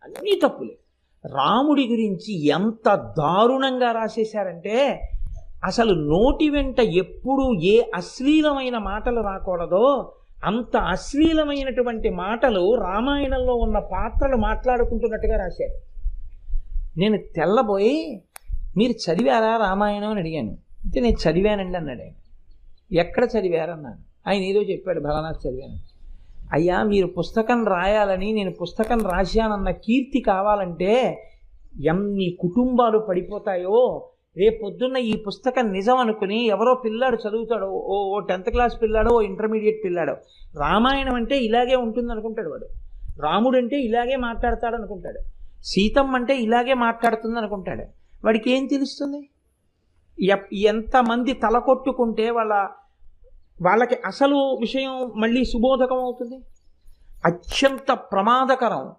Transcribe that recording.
అన్నీ తప్పులే. రాముడి గురించి ఎంత దారుణంగా రాసేశారంటే అసలు నోటి వెంట ఎప్పుడు ఏ అశ్లీలమైన మాటలు రాకూడదో అంత అశ్లీలమైనటువంటి మాటలు రామాయణంలో ఉన్న పాత్రలు మాట్లాడుకుంటున్నట్టుగా రాశారు. నేను తెల్లబోయి మీరు చదివారా రామాయణం అని అడిగాను. అంటే నేను చదివానండి అన్నాడు ఆయన. ఎక్కడ చదివారన్నాను. ఆయన ఏదో చెప్పాడు, బలనాథ్ చదివాను. అయ్యా మీరు పుస్తకం రాయాలని నేను పుస్తకం రాశానన్న కీర్తి కావాలంటే ఎన్ని కుటుంబాలు పడిపోతాయో. రేపొద్దున్న ఈ పుస్తకం నిజం అనుకుని ఎవరో పిల్లాడు చదువుతాడో, ఓ 10th క్లాస్ పిల్లాడో, ఓ ఇంటర్మీడియట్ పిల్లాడో, రామాయణం అంటే ఇలాగే ఉంటుంది అనుకుంటాడు వాడు. రాముడు అంటే ఇలాగే మాట్లాడతాడు అనుకుంటాడు. సీతమ్మ అంటే ఇలాగే మాట్లాడుతుంది అనుకుంటాడు. వాడికి ఏం తెలుస్తుంది? ఎంతమంది తలకొట్టుకుంటే వాళ్ళకి అసలు విషయం మళ్ళీ సుబోధకం అవుతుంది. అత్యంత ప్రమాదకరం.